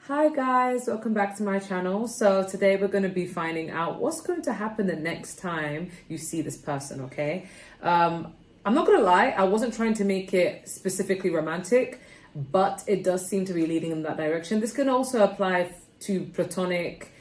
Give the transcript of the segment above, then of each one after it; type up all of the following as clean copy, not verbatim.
Hi guys, welcome back to my channel. So today we're going to be finding out what's going to happen the next time you see this person, okay? I'm not going to lie, I wasn't trying to make it specifically romantic, but it does seem to be leading in that direction. This can also apply to platonic,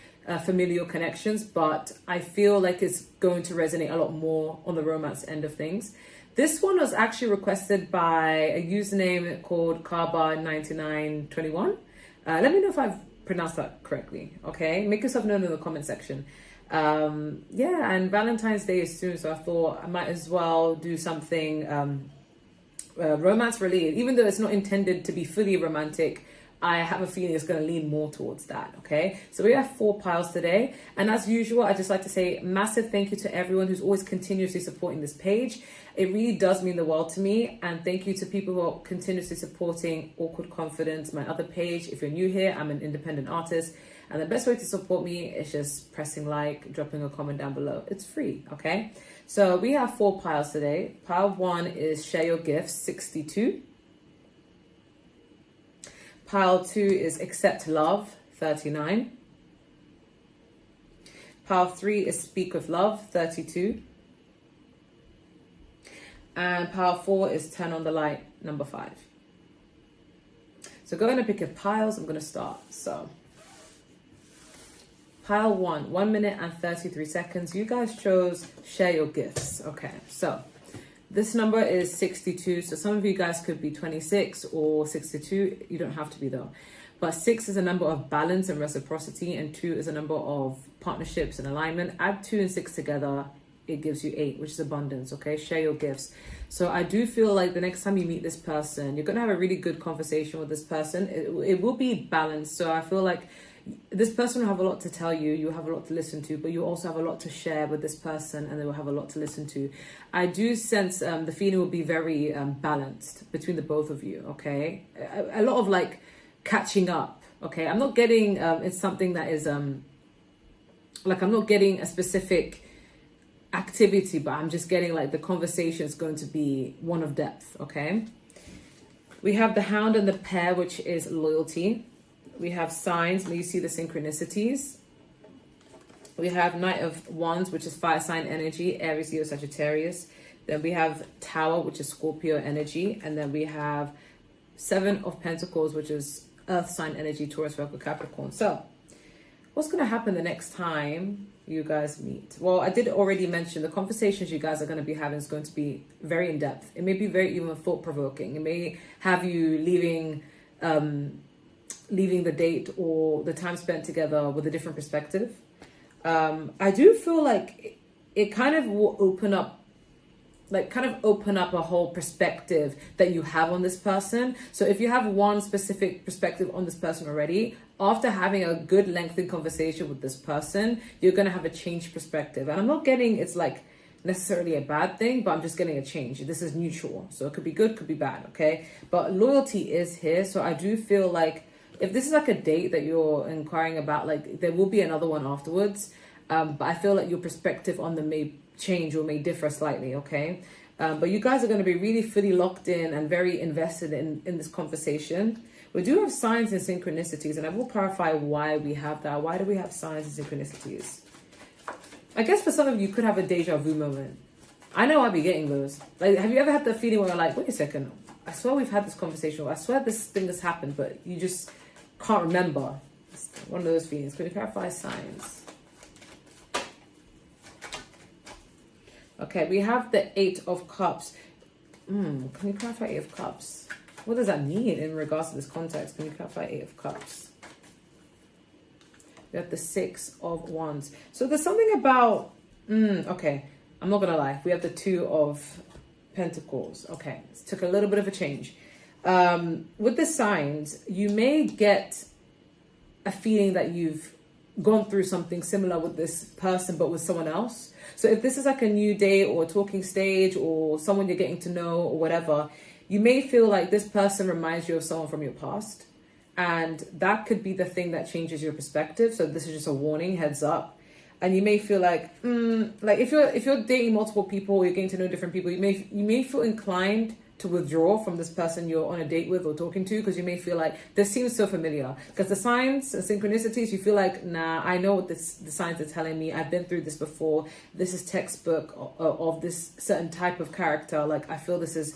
familial connections, but I feel like it's going to resonate a lot more on the romance end of things. This one was actually requested by a username called Kaba9921. Let me know if I've pronounced that correctly, okay? Make yourself known in the comment section. Yeah, and Valentine's Day is soon, so I thought I might as well do something romance related. Even though it's not intended to be fully romantic, I have a feeling it's going to lean more towards that, okay? So we have 4 piles today. And as usual, I'd just like to say massive thank you to everyone who's always continuously supporting this page. It really does mean the world to me. And thank you to people who are continuously supporting Awkward Confidence, my other page. If you're new here, I'm an independent artist. And the best way to support me is just pressing like, dropping a comment down below. It's free, okay? So we have 4 piles today. Pile 1 is Share Your Gifts, 62. Pile 2 is Accept Love, 39. Pile 3 is Speak with Love, 32. And pile 4 is Turn on the Light, number 5. So go ahead and pick your piles. I'm going to start. So pile 1, 1 minute and 33 seconds. You guys chose Share Your Gifts. Okay, so this number is 62. So some of you guys could be 26 or 62. You don't have to be though. But 6 is a number of balance and reciprocity, and 2 is a number of partnerships and alignment. Add 2 and 6 together, it gives you 8, which is abundance, okay? Share your gifts. So I do feel like the next time you meet this person, you're going to have a really good conversation with this person. It will be balanced. So I feel like this person will have a lot to tell you, you have a lot to listen to, but you also have a lot to share with this person, and they will have a lot to listen to. I do sense the feeling will be very balanced between the both of you, okay? A lot of like catching up, okay? I'm not getting, it's something that is, like I'm not getting a specific activity, but I'm just getting like the conversation is going to be one of depth, okay? We have the Hound and the Pair, which is loyalty. We have Signs, where you see the synchronicities. We have Knight of Wands, which is fire sign energy, Aries, Leo, Sagittarius. Then we have Tower, which is Scorpio energy. And then we have 7 of Pentacles, which is earth sign energy, Taurus, Virgo, Capricorn. So what's going to happen the next time you guys meet? Well, I did already mention the conversations you guys are going to be having is going to be very in-depth. It may be very even thought-provoking. It may have you leaving the date or the time spent together with a different perspective. I do feel like it kind of will open up a whole perspective that you have on this person. So if you have one specific perspective on this person already, after having a good lengthy conversation with this person, you're going to have a changed perspective. And I'm not getting it's like necessarily a bad thing, but I'm just getting a change. This is neutral. So it could be good, could be bad, okay? But loyalty is here. So I do feel like if this is like a date that you're inquiring about, like there will be another one afterwards. But I feel like your perspective on them may change or may differ slightly, okay? But you guys are going to be really fully locked in and very invested in this conversation. We do have signs and synchronicities, and I will clarify why we have that. Why do we have signs and synchronicities? I guess for some of you could have a deja vu moment. I know I'll be getting those. Like, have you ever had the feeling where you're like, wait a second, I swear we've had this conversation, I swear this thing has happened, but you just can't remember? It's one of those feelings. Could you clarify signs? Okay, we have the 8 of Cups. Can you clarify 8 of Cups? What does that mean in regards to this context? Can you clarify 8 of Cups? We have the 6 of Wands. So there's something about, okay, I'm not going to lie. We have the 2 of Pentacles. Okay, it took a little bit of a change. With the signs, you may get a feeling that you've gone through something similar with this person, but with someone else. So if this is like a new date or a talking stage or someone you're getting to know or whatever, you may feel like this person reminds you of someone from your past. And that could be the thing that changes your perspective. So this is just a warning, heads up. And you may feel like if you're dating multiple people or you're getting to know different people, you may feel inclined to withdraw from this person you're on a date with or talking to, because you may feel like this seems so familiar. Because the signs and synchronicities, you feel like, nah, I know what the signs are telling me. I've been through this before. This is textbook of this certain type of character. Like, I feel this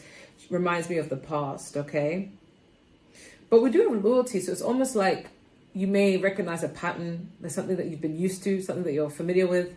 reminds me of the past, okay? But we do have loyalty, so it's almost like you may recognize a pattern. There's something that you've been used to, something that you're familiar with,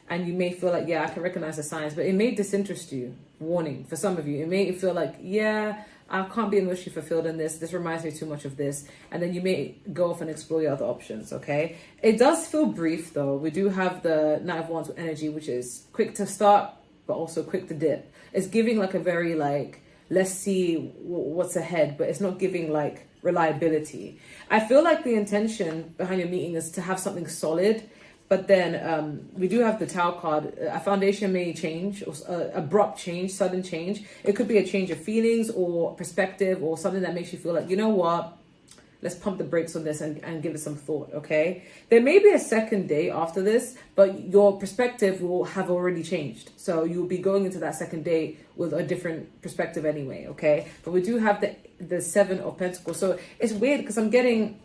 and you may feel like, yeah, I can recognize the signs, but it may disinterest you. Warning, for some of you, it may feel like, yeah, I can't be emotionally fulfilled in this. This reminds me too much of this. And then you may go off and explore your other options, okay? It does feel brief, though. We do have the Knight of Wands energy, which is quick to start, but also quick to dip. It's giving like a very like, let's see what's ahead, but it's not giving like reliability. I feel like the intention behind your meeting is to have something solid, but then we do have the Tower card. A foundation may change, or abrupt change, sudden change. It could be a change of feelings or perspective, or something that makes you feel like, you know what, let's pump the brakes on this and give it some thought, okay? There may be a second day after this, but your perspective will have already changed. So you'll be going into that second day with a different perspective anyway, okay? But we do have the Seven of Pentacles. So it's weird because I'm getting,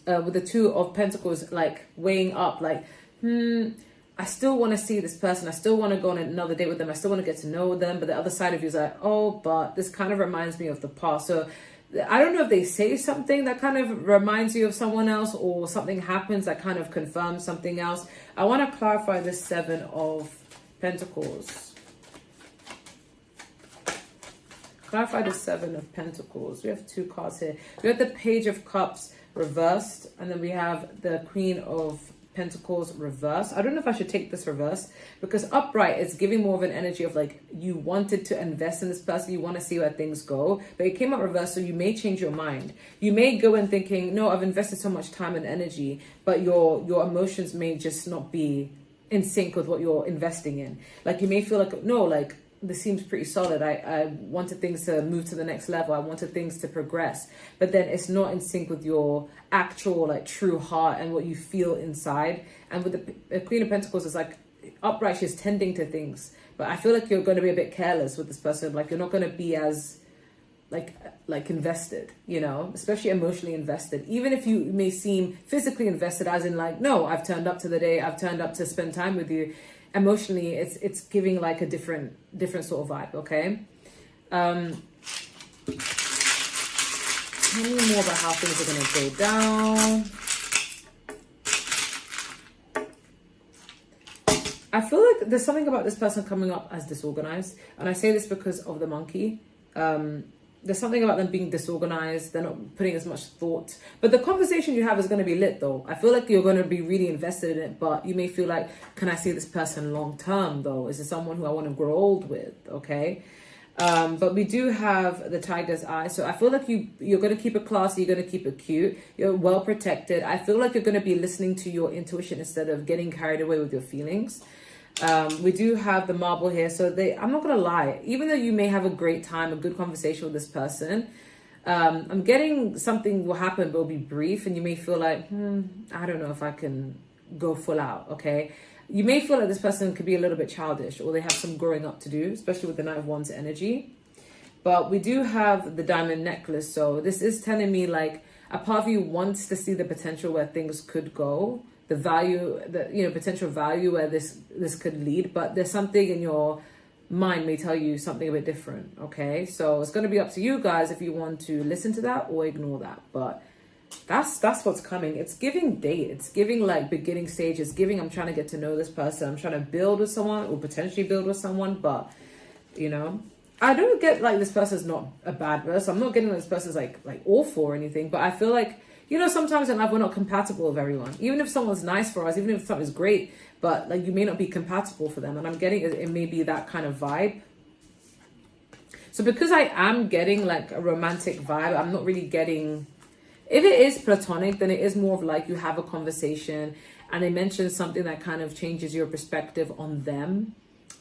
with the Two of Pentacles, like weighing up, like, I still want to see this person. I still want to go on another date with them. I still want to get to know them. But the other side of you is like, oh, but this kind of reminds me of the past. So I don't know if they say something that kind of reminds you of someone else, or something happens that kind of confirms something else. I want to clarify this Seven of Pentacles. Clarify the Seven of Pentacles. We have two cards here. We have the Page of Cups reversed, and then we have the Queen of Pentacles reversed. I don't know if I should take this reverse, because upright is giving more of an energy of like, you wanted to invest in this person, you want to see where things go, but it came out reversed, so you may change your mind. You may go in thinking, no, I've invested so much time and energy, but your emotions may just not be in sync with what you're investing in. Like, you may feel like, no, like, this seems pretty solid. I wanted things to move to the next level. I wanted things to progress, but then it's not in sync with your actual like true heart and what you feel inside. And with the Queen of Pentacles, it's like upright, she's tending to things, but I feel like you're going to be a bit careless with this person. Like, you're not going to be as like invested, you know, especially emotionally invested, even if you may seem physically invested, as in like, no, I've turned up to the day, I've turned up to spend time with you. Emotionally, it's giving like a different sort of vibe, okay? Tell me more about how things are going to go down. I feel like there's something about this person coming up as disorganized, and I say this because of the monkey. There's something about them being disorganized. They're not putting as much thought. But the conversation you have is going to be lit, though. I feel like you're going to be really invested in it, but you may feel like, can I see this person long term, though? Is it someone who I want to grow old with, okay? But we do have the Tiger's Eye. So I feel like you're going to keep it classy. You're going to keep it cute. You're well protected. I feel like you're going to be listening to your intuition instead of getting carried away with your feelings. We do have the Marble here, so I'm not gonna lie, even though you may have a great time, a good conversation with this person, I'm getting something will happen, but it'll be brief, and you may feel like, I don't know if I can go full out, okay? You may feel like this person could be a little bit childish, or they have some growing up to do, especially with the Knight of Wands energy. But we do have the diamond necklace, so this is telling me like a part of you wants to see the potential where things could go, the value, potential value where this could lead, but there's something in your mind may tell you something a bit different, okay? So it's going to be up to you guys if you want to listen to that or ignore that, but that's what's coming. It's giving date. It's giving like beginning stage. It's giving, I'm trying to get to know this person. I'm trying to build with someone or potentially build with someone, but, you know, I don't get like this person's not a bad person. I'm not getting like this person's like awful or anything, but I feel like, you know, sometimes in life we're not compatible with everyone. Even if someone's nice for us, even if something's great, but like you may not be compatible for them. And I'm getting it may be that kind of vibe. So because I am getting like a romantic vibe, I'm not really getting, if it is platonic, then it is more of like you have a conversation and they mention something that kind of changes your perspective on them.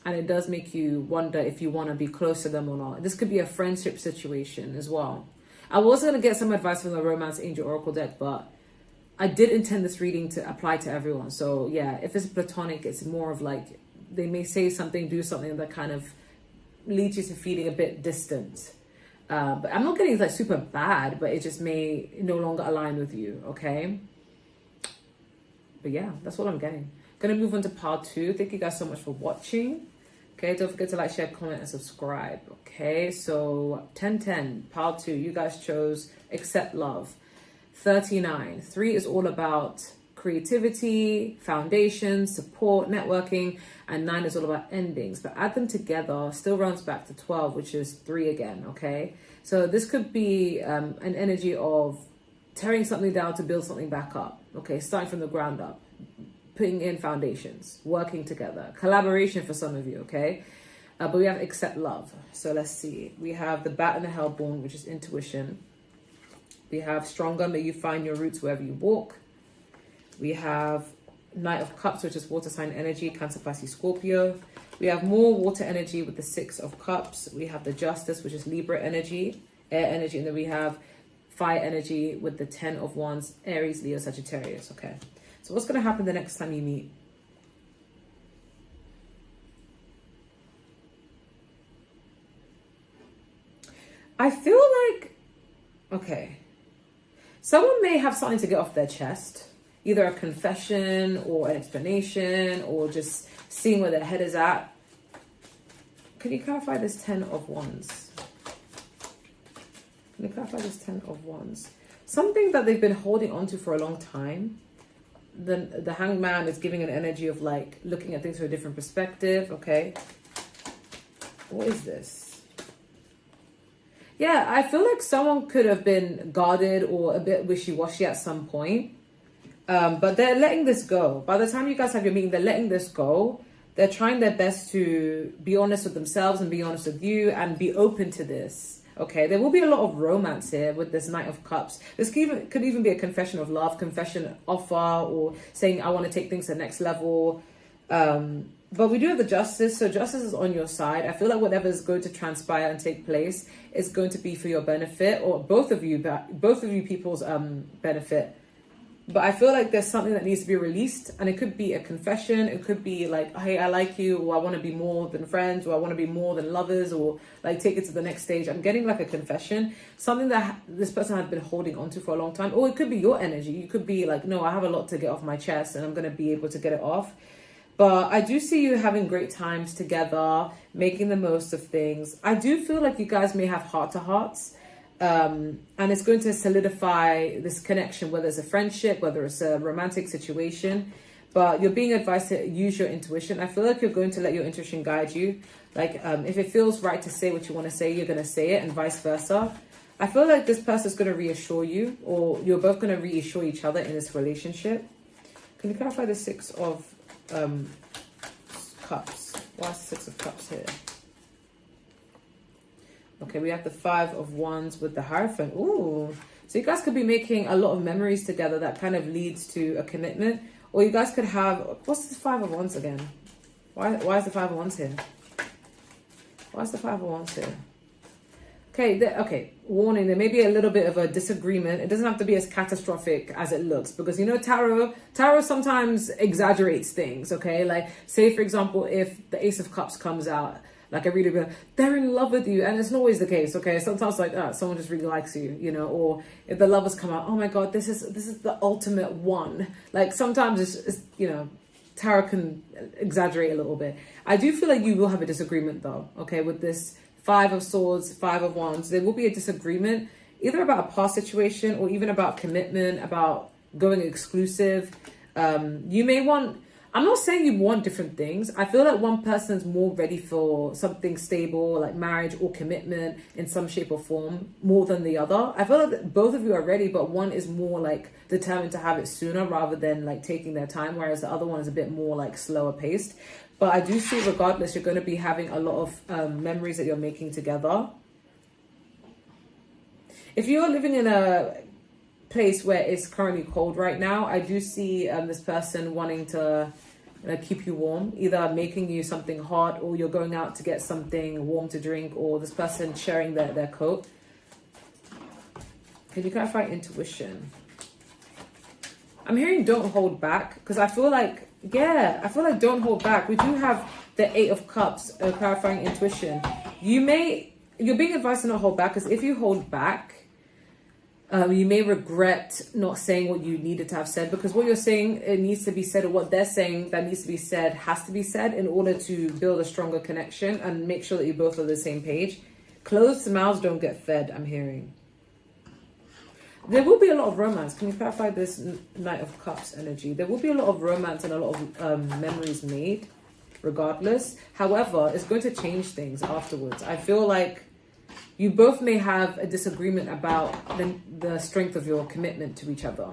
And it does make you wonder if you want to be close to them or not. This could be a friendship situation as well. I was going to get some advice from the Romance Angel Oracle deck, but I did intend this reading to apply to everyone. So yeah, if it's platonic, it's more of like, they may say something, do something that kind of lead you to feeling a bit distant. But I'm not getting like super bad, but it just may no longer align with you, okay? But yeah, that's what I'm getting. Gonna move on to part 2. Thank you guys so much for watching. Okay, don't forget to like, share, comment, and subscribe. Okay, so 10-10, part 2. You guys chose accept love. 39. 3 is all about creativity, foundation, support, networking, and 9 is all about endings. But add them together, still runs back to 12, which is 3 again, okay? So this could be an energy of tearing something down to build something back up, okay? Starting from the ground up, putting in foundations, working together, collaboration for some of you, okay? But we have accept love. So let's see. We have the Bat and the Hellborn, which is intuition. We have stronger, may you find your roots wherever you walk. We have Knight of Cups, which is water sign energy, Cancer, Pisces, Scorpio. We have more water energy with the 6 of Cups. We have the Justice, which is Libra energy, air energy. And then we have fire energy with the 10 of Wands, Aries, Leo, Sagittarius. Okay. So what's going to happen the next time you meet? I feel like, okay, someone may have something to get off their chest. Either a confession or an explanation or just seeing where their head is at. Can you clarify this 10 of Wands? Can you clarify this 10 of Wands? Something that they've been holding on to for a long time. The Hanged Man is giving an energy of like looking at things from a different perspective, okay? What is this? Yeah, I feel like someone could have been guarded or a bit wishy-washy at some point. But they're letting this go. By the time you guys have your meeting, they're letting this go. They're trying their best to be honest with themselves and be honest with you and be open to this. Okay, there will be a lot of romance here with this Knight of Cups. This could even be a confession of love, confession offer, or saying, I want to take things to the next level. But we do have the Justice. So Justice is on your side. I feel like whatever is going to transpire and take place is going to be for your benefit, or both of you people's benefit. But I feel like there's something that needs to be released, and it could be a confession. It could be like, hey, I like you, or I want to be more than friends, or I want to be more than lovers, or like take it to the next stage. I'm getting like a confession, something that this person had been holding on to for a long time. Or it could be your energy. You could be like, no, I have a lot to get off my chest and I'm going to be able to get it off. But I do see you having great times together, making the most of things. I do feel like you guys may have heart-to-hearts. And it's going to solidify this connection, whether it's a friendship, whether it's a romantic situation. But you're being advised to use your intuition. I feel like you're going to let your intuition guide you. Like if it feels right to say what you want to say, you're going to say it, and vice versa. I feel like this person is going to reassure you, or you're both going to reassure each other in this relationship. Can you clarify the 6 of Cups? Why is the 6 of Cups here? Okay, we have the 5 of Wands with the Hierophant. Ooh. So you guys could be making a lot of memories together that kind of leads to a commitment. Or you guys could have... What's the 5 of Wands again? Why is the 5 of Wands here? Why is the 5 of Wands here? Okay, warning, there may be a little bit of a disagreement. It doesn't have to be as catastrophic as it looks, because, you know, tarot sometimes exaggerates things, okay? Like, say, for example, if the Ace of Cups comes out, like, I really be like, they're in love with you. And it's not always the case, okay? Sometimes, like, someone just really likes you, you know? Or if the lovers come out, oh my God, this is the ultimate one. Like, sometimes it's you know, tarot can exaggerate a little bit. I do feel like you will have a disagreement, though, okay? With this 5 of Swords, 5 of Wands, there will be a disagreement, either about a past situation or even about commitment, about going exclusive. You may want... I'm not saying you want different things. I feel like one person's more ready for something stable, like marriage or commitment in some shape or form, more than the other. I feel like both of you are ready, but one is more like determined to have it sooner rather than like taking their time, whereas the other one is a bit more like slower paced. But I do see, regardless, you're going to be having a lot of memories that you're making together. If you're living in a place where it's currently cold right now, I do see this person wanting to keep you warm, either making you something hot, or you're going out to get something warm to drink, or this person sharing their coat. Can you clarify intuition? I'm hearing don't hold back, because I feel like, yeah, I feel like don't hold back. We do have the 8 of Cups clarifying intuition. you're being advised to not hold back, because if you hold back, you may regret not saying what you needed to have said, because what you're saying, it needs to be said, or what they're saying that needs to be said has to be said in order to build a stronger connection and make sure that you both are on the same page. Closed mouths don't get fed, I'm hearing. There will be a lot of romance. Can you clarify this Knight of Cups energy? There will be a lot of romance and a lot of memories made, regardless. However, it's going to change things afterwards. I feel like you both may have a disagreement about the strength of your commitment to each other.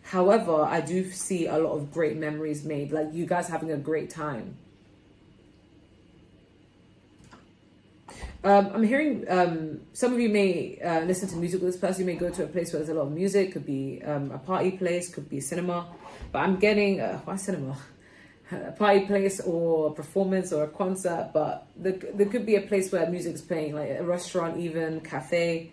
However, I do see a lot of great memories made, like you guys having a great time. I'm hearing some of you may listen to music with this person. You may go to a place where there's a lot of music. Could be a party place, could be cinema. But I'm getting, why cinema? A party place or a performance or a concert. But there could be a place where music's playing, like a restaurant even, cafe.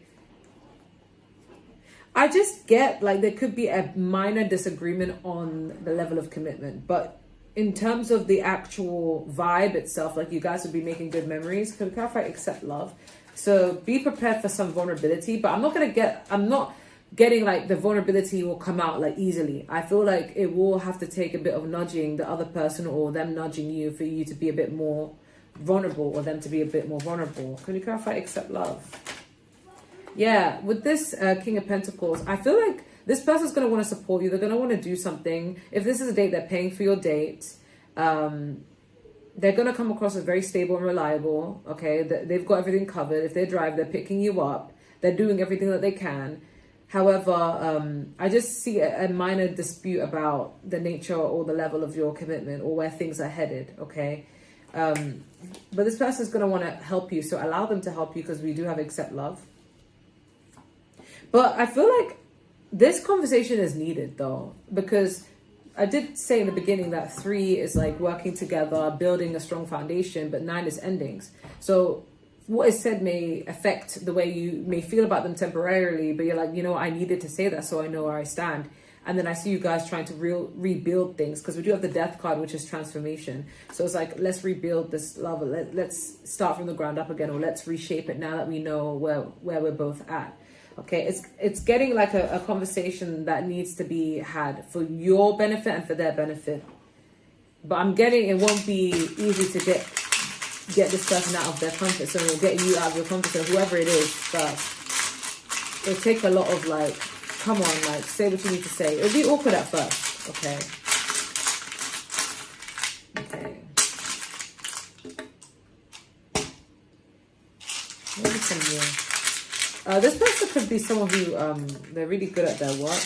I just get like there could be a minor disagreement on the level of commitment. But in terms of the actual vibe itself, like you guys would be making good memories. Can we clarify accept love? So be prepared for some vulnerability, but I'm not getting like the vulnerability will come out like easily. I feel like it will have to take a bit of nudging the other person or them nudging you for you to be a bit more vulnerable or them to be a bit more vulnerable. Can you clarify accept love? Yeah, with this King of Pentacles, I feel like this person's going to want to support you. They're going to want to do something. If this is a date, they're paying for your date. They're going to come across as very stable and reliable. Okay, they've got everything covered. If they drive, they're picking you up. They're doing everything that they can. However, I just see a minor dispute about the nature or the level of your commitment or where things are headed. Okay, but this person's going to want to help you. So allow them to help you, because we do have accept love. But I feel like this conversation is needed though, because I did say in the beginning that 3 is like working together, building a strong foundation, but 9 is endings. So what is said may affect the way you may feel about them temporarily, but you're like, you know, I needed to say that so I know where I stand. And then I see you guys trying to rebuild things, because we do have the Death card, which is transformation. So it's like, let's rebuild this love. Let's start from the ground up again, or let's reshape it now that we know where we're both at. Okay, it's getting like a conversation that needs to be had for your benefit and for their benefit. But I'm getting it won't be easy to get this person out of their comfort zone, or get you out of your comfort zone, whoever it is. But it'll take a lot of like, come on, like say what you need to say. It'll be awkward at first. Okay. Okay. Maybe some more. This person could be someone who they're really good at their work.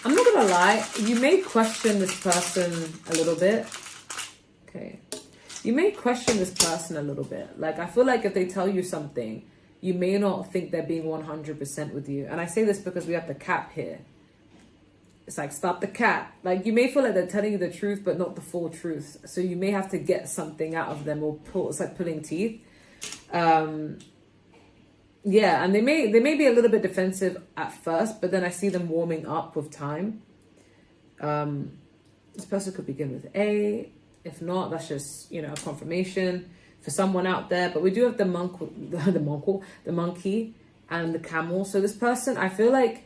I'm not gonna lie, you may question this person a little bit. Okay, you may question this person a little bit. Like, I feel like if they tell you something, you may not think they're being 100% with you. And I say this because we have the cap here. It's like, stop the cap. Like, you may feel like they're telling you the truth, but not the full truth. So you may have to get something out of them, or pull. It's like pulling teeth. Yeah, and they may be a little bit defensive at first, but then I see them warming up with time. This person could begin with A. If not, that's just, you know, a confirmation for someone out there. But we do have the monkey and the camel. So this person, I feel like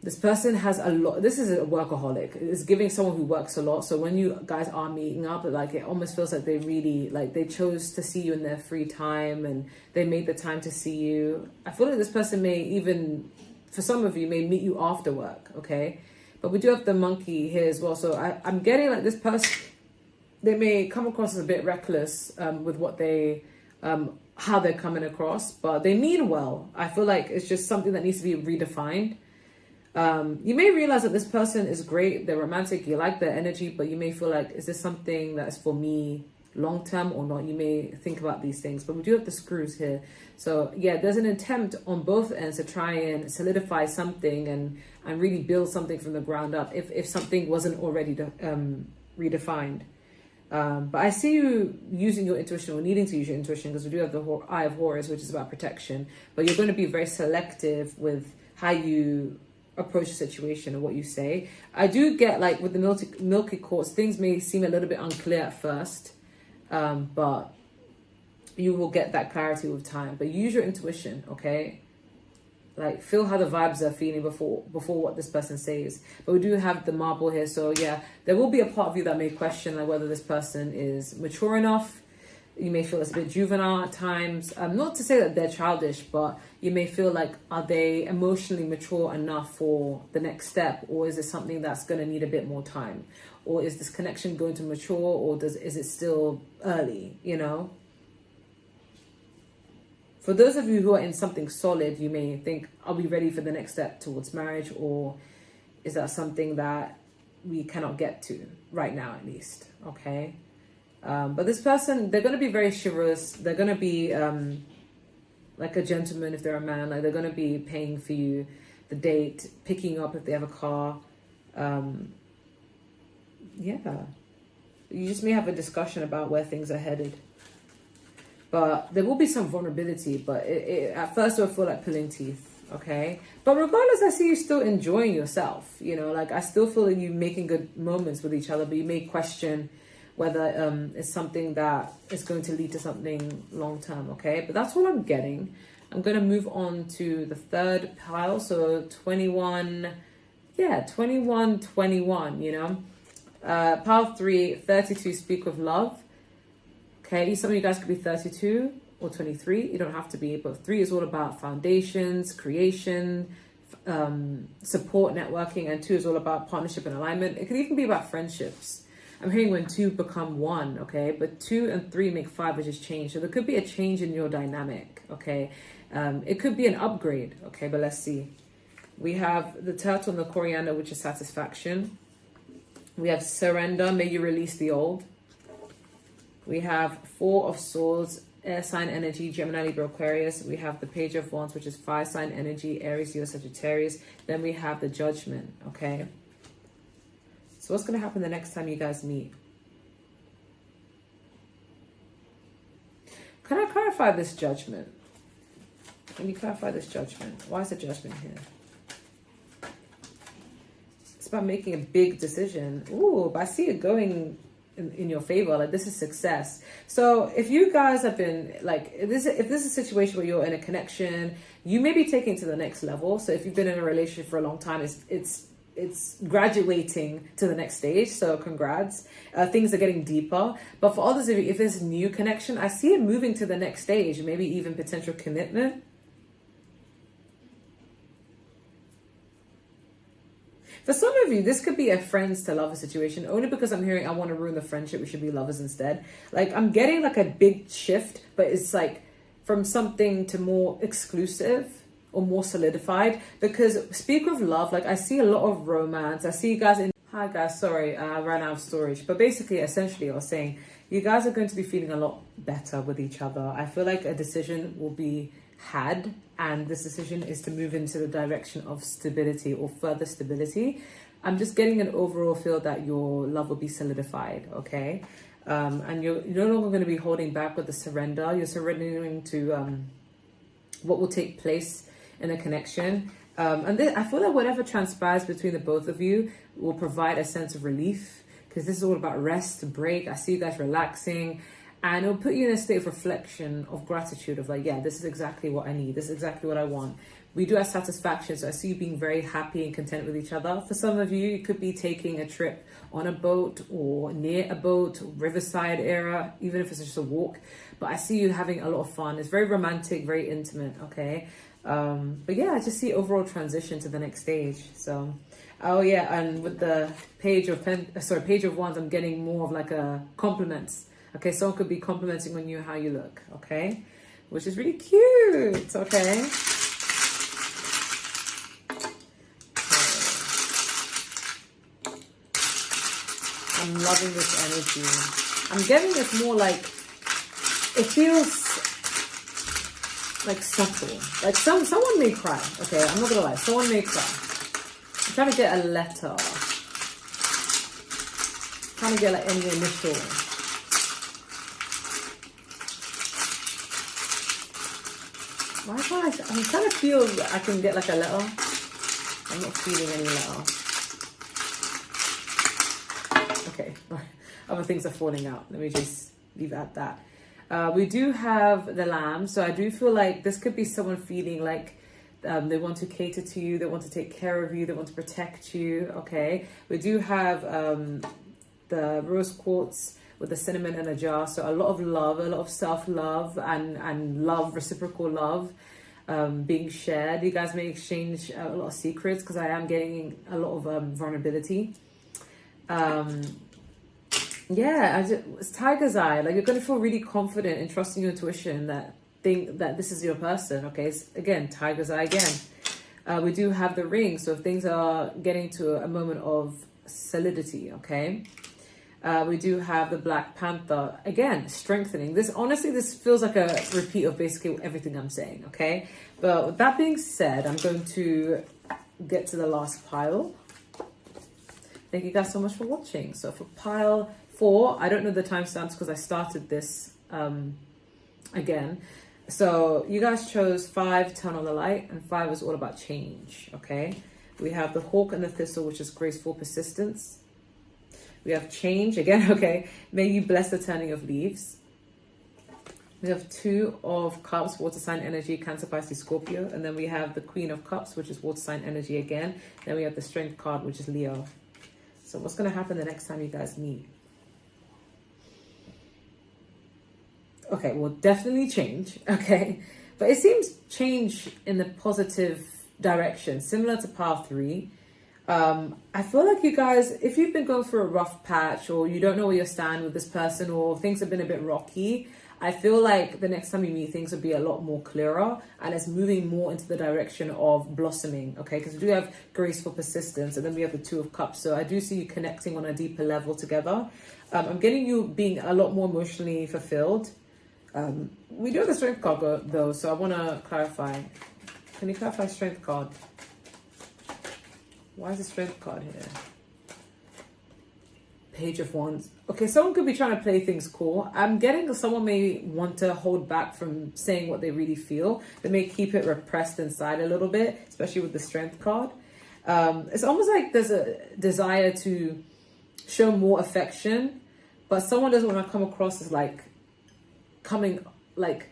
this person has a lot. This is a workaholic. It's giving someone who works a lot. So when you guys are meeting up, like, it almost feels like they really, like, they chose to see you in their free time, and they made the time to see you. I feel like this person may even, for some of you, may meet you after work. Okay, but we do have the monkey here as well. So I'm getting like this person, they may come across as a bit reckless with what they, how they're coming across, but they mean well. I feel like it's just something that needs to be redefined. You may realize that this person is great, they're romantic, you like their energy, but you may feel like, is this something that's for me long term or not? You may think about these things, but we do have the screws here. So yeah, there's an attempt on both ends to try and solidify something and really build something from the ground up, if something wasn't already redefined. But I see you using your intuition, or needing to use your intuition, because we do have the Eye of Horus, which is about protection. But you're going to be very selective with how you approach the situation and what you say. I do get, like, with the milky quartz, things may seem a little bit unclear at first, but you will get that clarity with time. But use your intuition, okay? Like, feel how the vibes are feeling before what this person says. But we do have the marble here, so yeah, there will be a part of you that may question, like, whether this person is mature enough. You may feel it's a bit juvenile at times. Not to say that they're childish, but you may feel like, are they emotionally mature enough for the next step? Or is it something that's going to need a bit more time? Or is this connection going to mature? Or is it still early, you know? For those of you who are in something solid, you may think, are we ready for the next step towards marriage? Or is that something that we cannot get to right now, at least? Okay. But this person, they're going to be very chivalrous. They're going to be like a gentleman if they're a man. Like, they're going to be paying for you the date, picking you up if they have a car. Yeah. You just may have a discussion about where things are headed. But there will be some vulnerability. But at first, it'll feel like pulling teeth. Okay. But regardless, I see you still enjoying yourself. You know, like, I still feel like you making good moments with each other. But you may question whether it's something that is going to lead to something long term, okay? But that's what I'm getting. I'm going to move on to the third pile. So 21, 21, you know? Pile 3, 32, speak with love. Okay, some of you guys could be 32 or 23. You don't have to be, but 3 is all about foundations, creation, support, networking, and 2 is all about partnership and alignment. It could even be about friendships. I'm hearing when 2 become 1, okay? But 2 and 3 make 5, which is change. So there could be a change in your dynamic, okay? It could be an upgrade, okay? But let's see. We have the turtle and the coriander, which is satisfaction. We have surrender, may you release the old. We have 4 of swords, air sign energy, Gemini, Libra, Aquarius. We have the page of wands, which is fire sign energy, Aries, Leo, Sagittarius. Then we have the judgment, okay? So what's going to happen the next time you guys meet? Can I clarify this judgment? Can you clarify this judgment? Why is the judgment here? It's about making a big decision. Ooh, but I see it going in your favor. Like, this is success. So if you guys have been, like, if this is a situation where you're in a connection, you may be taking it to the next level. So if you've been in a relationship for a long time, it's graduating to the next stage. So congrats. Things are getting deeper. But for others, if there's a new connection, I see it moving to the next stage, maybe even potential commitment. For some of you, this could be a friends to lovers situation, only because I'm hearing I want to ruin the friendship, we should be lovers instead. Like, I'm getting like a big shift, but it's like from something to more exclusive or more solidified. Because speak of love, like, I see a lot of romance. I see you guys in... Hi guys, sorry, I ran out of storage. But basically, essentially, I was saying, you guys are going to be feeling a lot better with each other. I feel like a decision will be had, and this decision is to move into the direction of stability or further stability. I'm just getting an overall feel that your love will be solidified, okay? And you're no longer going to be holding back with the surrender. You're surrendering to what will take place in a connection. And I feel that whatever transpires between the both of you will provide a sense of relief, because this is all about rest, break. I see you guys relaxing. And it'll put you in a state of reflection, of gratitude, of like, yeah, this is exactly what I need. This is exactly what I want. We do have satisfaction. So I see you being very happy and content with each other. For some of you, you could be taking a trip on a boat or near a boat, riverside area, even if it's just a walk. But I see you having a lot of fun. It's very romantic, very intimate, okay? But yeah, I just see overall transition to the next stage. So, oh yeah, and with the page of wands, I'm getting more of like a compliments. Okay, someone could be complimenting on you how you look, okay? Which is really cute, okay? I'm loving this energy. I'm getting this more like, it feels like subtle. Like someone may cry, okay? I'm not gonna lie, someone may cry. I'm trying to get a letter. I'm trying to get like any initial. Why can't I'm trying to feel I can get like a letter. I'm not feeling any love. Okay, other things are falling out. Let me just leave it at that. We do have the Lamb, so I do feel like this could be someone feeling like they want to cater to you, they want to take care of you, they want to protect you, okay? We do have the rose quartz with the cinnamon in a jar, so a lot of love, a lot of self-love and love, reciprocal love being shared. You guys may exchange a lot of secrets because I am getting a lot of vulnerability. Yeah, it's tiger's eye. Like, you're going to feel really confident and trusting your intuition that think that this is your person. Okay, it's, again, tiger's eye again. We do have the ring, so if things are getting to a moment of solidity, okay. We do have the Black Panther, again, strengthening. This, honestly, this feels like a repeat of basically everything I'm saying, okay. But with that being said, I'm going to get to the last pile. Thank you guys so much for watching. So for pile 4, I don't know the timestamps because I started this again. So you guys chose 5, turn on the light, and 5 is all about change, okay? We have the Hawk and the Thistle, which is graceful persistence. We have change, again, okay? May you bless the turning of leaves. We have 2 of Cups, water sign energy, Cancer, Pisces, Scorpio. And then we have the Queen of Cups, which is water sign energy again. Then we have the Strength card, which is Leo. So what's going to happen the next time you guys meet? Okay, well, definitely change, okay? But it seems change in the positive direction, similar to pile 3. I feel like you guys, if you've been going through a rough patch or you don't know where you stand with this person or things have been a bit rocky, I feel like the next time you meet, things will be a lot more clearer and it's moving more into the direction of blossoming, okay? Because we do have graceful persistence and then we have the 2 of Cups. So I do see you connecting on a deeper level together. I'm getting you being a lot more emotionally fulfilled. We do have the Strength card though, so I want to clarify. Can you clarify Strength card? Why is the Strength card here? Page of Wands. Okay, someone could be trying to play things cool. I'm getting that someone may want to hold back from saying what they really feel. They may keep it repressed inside a little bit, especially with the Strength card. It's almost like there's a desire to show more affection, but someone doesn't want to come across as like coming like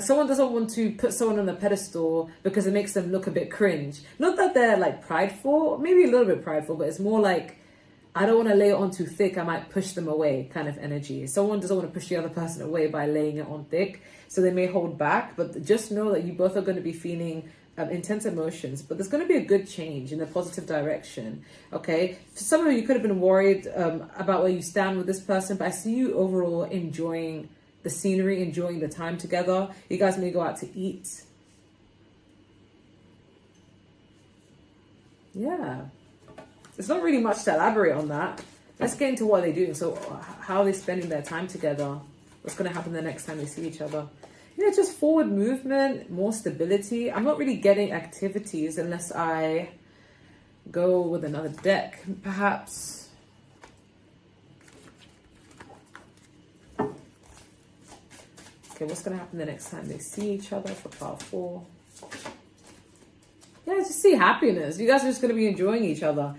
someone doesn't want to put someone on a pedestal because it makes them look a bit cringe. Not that they're like prideful, maybe a little bit prideful, but it's more like, I don't want to lay it on too thick, I might push them away kind of energy. Someone doesn't want to push the other person away by laying it on thick, so they may hold back. But just know that you both are going to be feeling intense emotions, but there's going to be a good change in a positive direction, okay? For some of you could have been worried about where you stand with this person, but I see you overall enjoying the scenery, enjoying the time together. You guys may go out to eat. Yeah. There's not really much to elaborate on that. Let's get into what they're doing. So how are they spending their time together? What's going to happen the next time they see each other? Yeah, just forward movement, more stability. I'm not really getting activities unless I go with another deck, perhaps. Okay, what's going to happen the next time they see each other for part 4? Yeah, just see happiness. You guys are just going to be enjoying each other.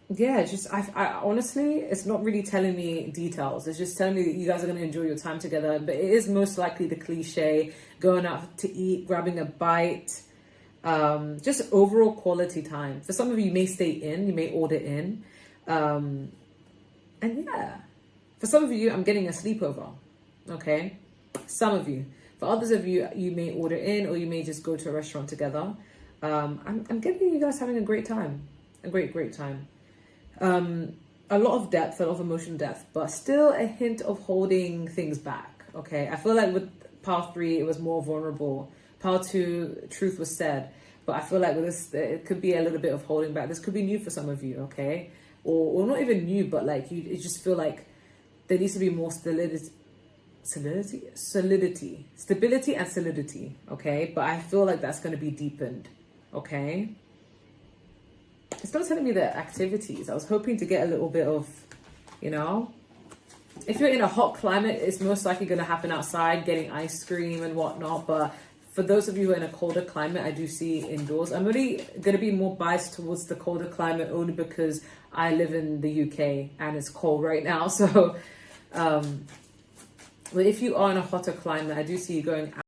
Yeah, just I honestly, it's not really telling me details. It's just telling me that you guys are going to enjoy your time together. But it is most likely the cliche, going out to eat, grabbing a bite, just overall quality time. For some of you may stay in, you may order in. And yeah, for some of you, I'm getting a sleepover, okay? Some of you. For others of you, you may order in or you may just go to a restaurant together. I'm getting you guys having a great time. A great time. A lot of depth, a lot of emotional depth, but still a hint of holding things back, okay? I feel like with part 3, it was more vulnerable. Part 2, truth was said. But I feel like with this, it could be a little bit of holding back. This could be new for some of you, okay? Or not even new, but like you just feel like there needs to be more stability and solidity, okay? But I feel like that's going to be deepened, okay? It's not telling me the activities. I was hoping to get a little bit of, you know, if you're in a hot climate, it's most likely going to happen outside, getting ice cream and whatnot. But For those of you who are in a colder climate, I do see indoors. I'm really going to be more biased towards the colder climate only because I live in the UK and it's cold right now. So, but if you are in a hotter climate, I do see you going out